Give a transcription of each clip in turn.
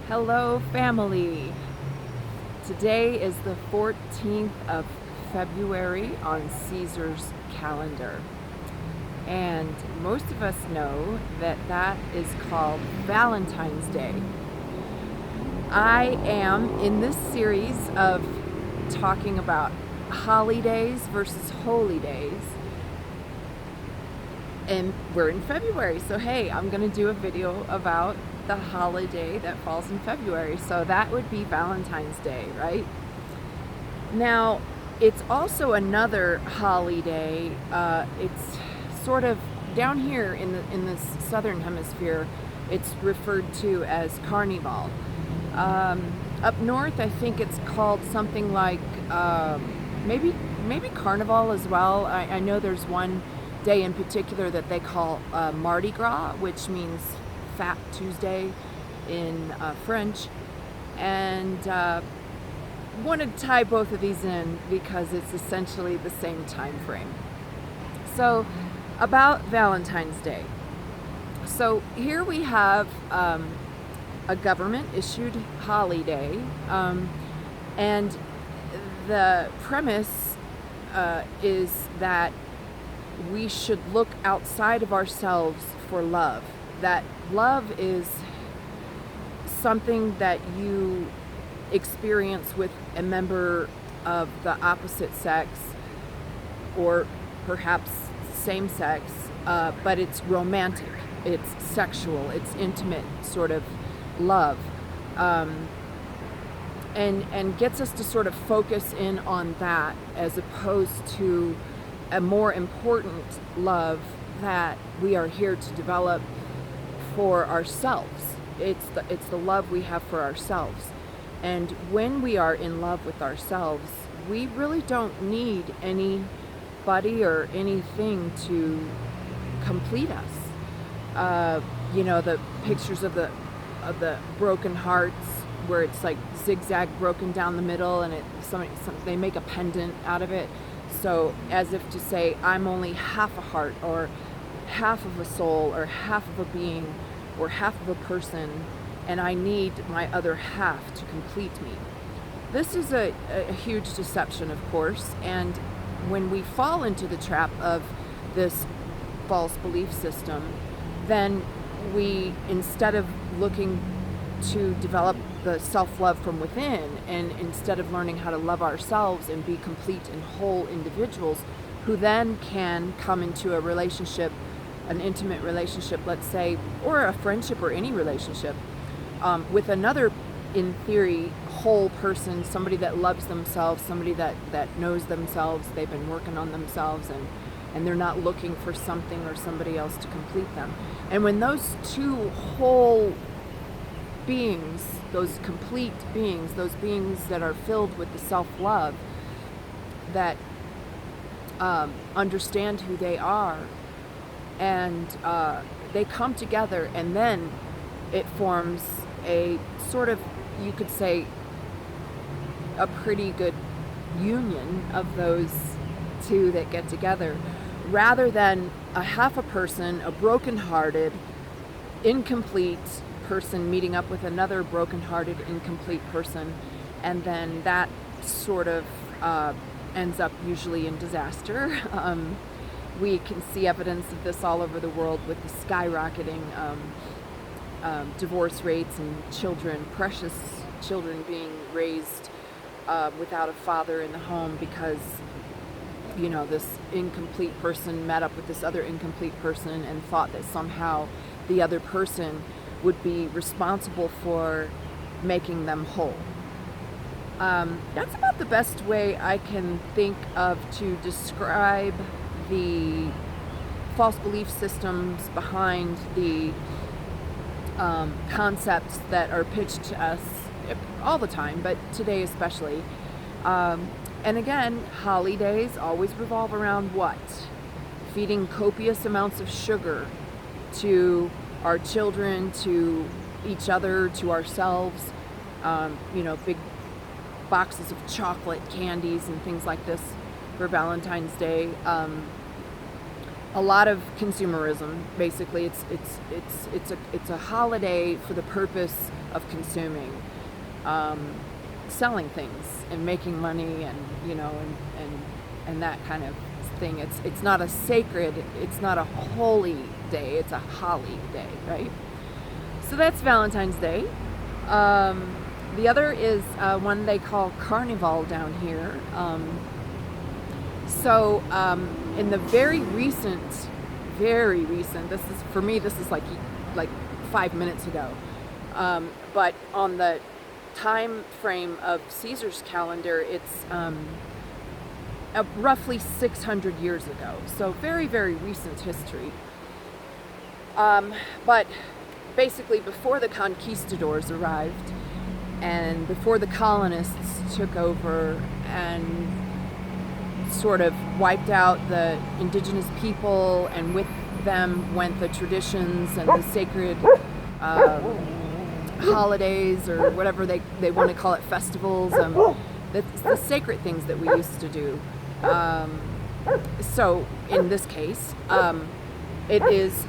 Hello, family. Today is the 14th of February on Caesar's calendar. And most of us know that that is called Valentine's Day. I am in this series of talking about holidays versus holy days. And we're in February, so hey, I'm going to do a video about the holiday that falls in February. So that would be Valentine's Day, right? Now, it's also another holiday. It's sort of down here in the southern hemisphere. It's referred to as Carnival. Up north, I think it's called something like maybe Carnival as well. I know there's one day in particular that they call Mardi Gras, which means Fat Tuesday in French, and wanted to tie both of these in because it's essentially the same time frame. So about Valentine's Day. So here we have a government issued holiday, and the premise is that we should look outside of ourselves for love. That love is something that you experience with a member of the opposite sex, or perhaps same sex, but it's romantic, it's sexual, it's intimate sort of love, and gets us to sort of focus in on that as opposed to a more important love that we are here to develop for ourselves. It's the love we have for ourselves. And when we are in love with ourselves, we really don't need anybody or anything to complete us. The pictures of the broken hearts, where it's like zigzag broken down the middle, and they make a pendant out of it. So as if to say, I'm only half a heart, or half of a soul, or half of a being, or half of a person, and I need my other half to complete me. This is a huge deception, of course, and when we fall into the trap of this false belief system, then we, instead of looking to develop the self-love from within, and instead of learning how to love ourselves and be complete and whole individuals who then can come into a relationship, an intimate relationship, let's say, or a friendship or any relationship, with another, in theory, whole person, somebody that loves themselves, somebody that knows themselves, they've been working on themselves, and they're not looking for something or somebody else to complete them. And when those two whole beings, those complete beings, those beings that are filled with the self-love, that understand who they are, and they come together, and then it forms a sort of, you could say, a pretty good union of those two that get together, rather than a half a person, a broken-hearted, incomplete person meeting up with another broken-hearted, incomplete person, and then that sort of ends up usually in disaster. We can see evidence of this all over the world with the skyrocketing divorce rates, and precious children being raised without a father in the home because this incomplete person met up with this other incomplete person and thought that somehow the other person would be responsible for making them whole. That's about the best way I can think of to describe the false belief systems behind the concepts that are pitched to us all the time, but today especially. And again, holidays always revolve around what? Feeding copious amounts of sugar to our children, to each other, to ourselves, big boxes of chocolate, candies, and things like this for Valentine's Day. A lot of consumerism. Basically, it's a holiday for the purpose of consuming, selling things and making money, and and that kind of thing. It's not a sacred, it's not a holy day, it's a holi-day, right? So that's Valentine's Day. The other is one they call Carnival down here. In the very recent, this is, for me, this is like 5 minutes ago. But on the time frame of Caesar's calendar, it's roughly 600 years ago. So very, very recent history. But basically before the conquistadors arrived and before the colonists took over and sort of wiped out the indigenous people, and with them went the traditions and the sacred holidays, or whatever they want to call it, festivals, the sacred things that we used to do. So in this case, it is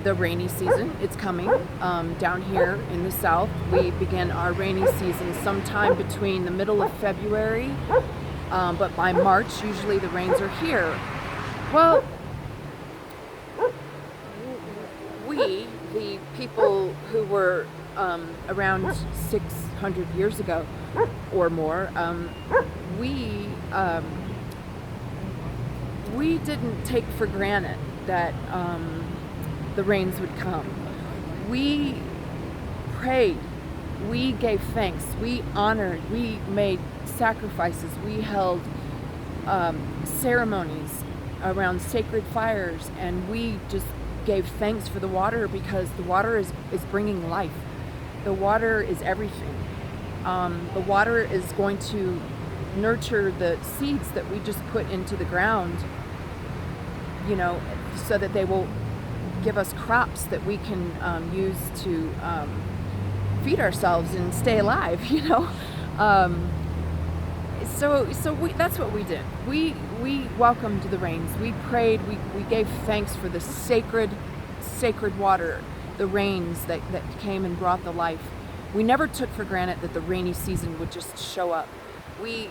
the rainy season. It's coming down here in the south. We begin our rainy season sometime between the middle of February, but by March usually the rains are here. Well, we, the people who were around 600 years ago or more, we didn't take for granted that the rains would come. We prayed, we gave thanks, we honored, we made sacrifices, we held ceremonies around sacred fires, and we just gave thanks for the water, because the water is bringing life. The water is everything. The water is going to nurture the seeds that we just put into the ground, so that they will give us crops that we can use to feed ourselves and stay alive. So that's what we did. We welcomed the rains. We prayed. We gave thanks for the sacred water, the rains that came and brought the life. We never took for granted that the rainy season would just show up. We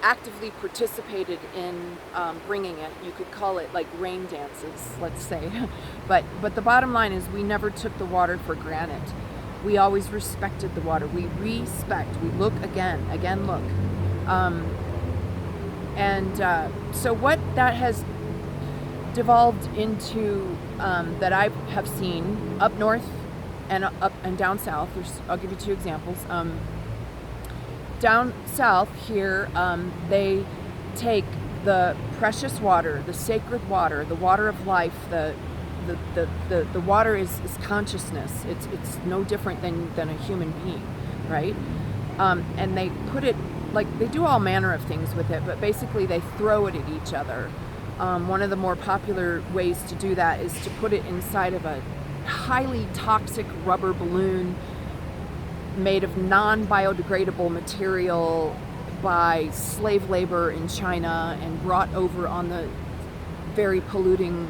actively participated in bringing it. You could call it like rain dances, let's say. But the bottom line is, we never took the water for granted. We always respected the water. We respect. We look again, look. So what that has devolved into, that I have seen up north and up and down south. I'll give you two examples. Down south here, they take the precious water, the sacred water, the water of life, the water is consciousness. It's no different than a human being, right? And they put it, like, they do all manner of things with it, but basically they throw it at each other. One of the more popular ways to do that is to put it inside of a highly toxic rubber balloon made of non-biodegradable material by slave labor in China and brought over on the very polluting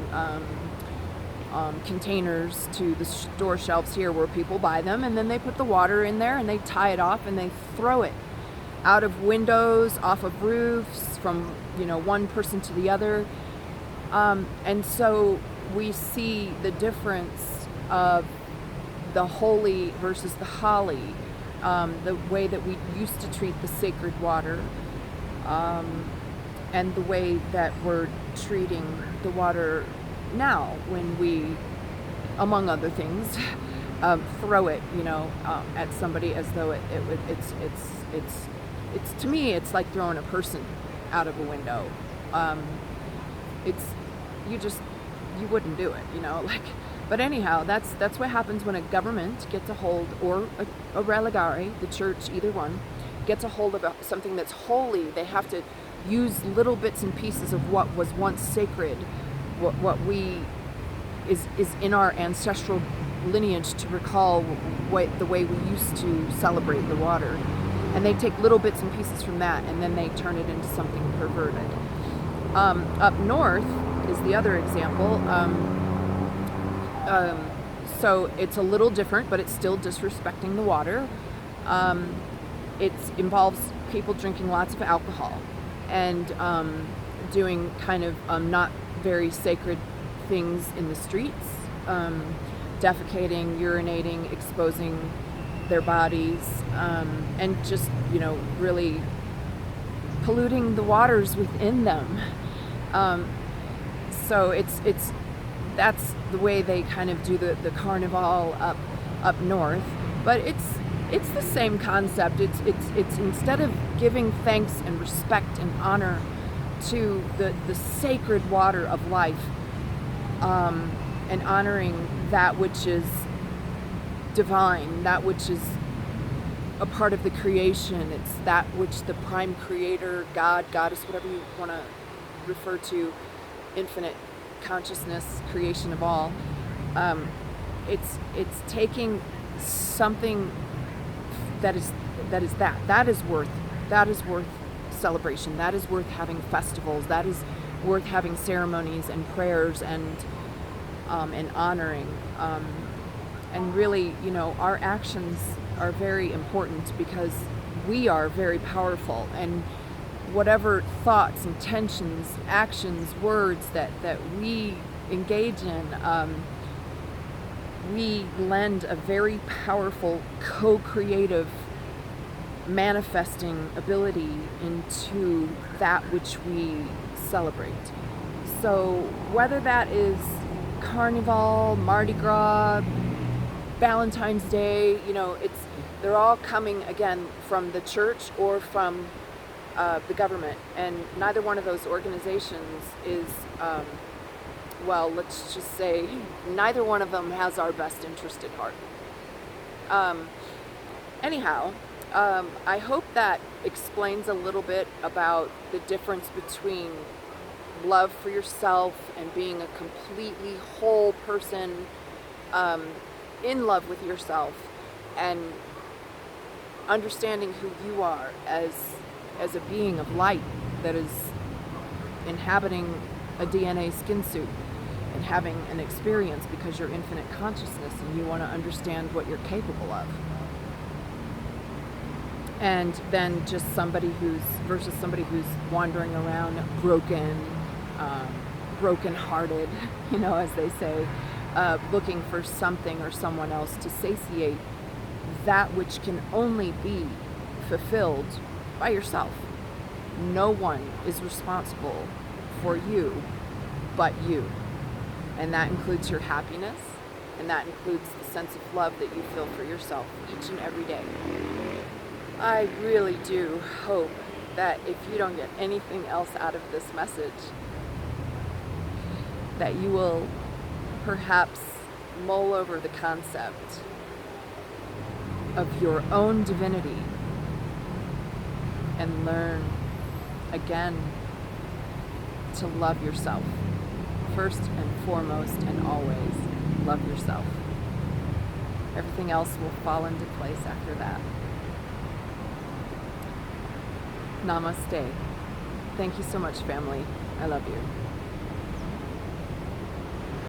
containers to the store shelves here where people buy them, and then they put the water in there and they tie it off and they throw it out of windows, off of roofs, from one person to the other, and so we see the difference of the holy versus the holly, the way that we used to treat the sacred water, and the way that we're treating the water now, when we, among other things, throw it, at somebody as though it's to me, it's like throwing a person out of a window. You wouldn't do it, But anyhow, that's what happens when a government gets a hold, or a religare, the church, either one, gets a hold of something that's holy. They have to use little bits and pieces of what was once sacred, what we is in our ancestral lineage, to recall the way we used to celebrate the water. And they take little bits and pieces from that, and then they turn it into something perverted. Up north is the other example. So it's a little different, but it's still disrespecting the water. It involves people drinking lots of alcohol and doing kind of not very sacred things in the streets, defecating, urinating, exposing their bodies, and just, really polluting the waters within them. So that's the way they kind of do the carnival up north, but it's the same concept. It's instead of giving thanks and respect and honor to the sacred water of life, and honoring that which is divine, that which is a part of the creation. It's that which the prime creator, God, goddess, whatever you want to refer to, infinite consciousness, creation of all. It's taking something that is worth celebration. That is worth having festivals. That is worth having ceremonies and prayers and honoring. And really, our actions are very important because we are very powerful, and whatever thoughts, intentions, actions, words that we engage in, we lend a very powerful co-creative manifesting ability into that which we celebrate. So whether that is Carnival, Mardi Gras, Valentine's Day, they're all coming again from the church or from the government, and neither one of those organizations is, let's just say, neither one of them has our best interest at heart. I hope that explains a little bit about the difference between love for yourself and being a completely whole person, in love with yourself, and understanding who you are as a being of light that is inhabiting a DNA skin suit and having an experience because you're infinite consciousness and you want to understand what you're capable of. And then just somebody who's wandering around broken-hearted, as they say, looking for something or someone else to satiate that which can only be fulfilled by yourself. No one is responsible for you but you. And that includes your happiness, and that includes the sense of love that you feel for yourself each and every day. I really do hope that if you don't get anything else out of this message, that you will perhaps mull over the concept of your own divinity and learn again to love yourself. First and foremost and always, love yourself. Everything else will fall into place after that. Namaste. Thank you so much, family. I love you.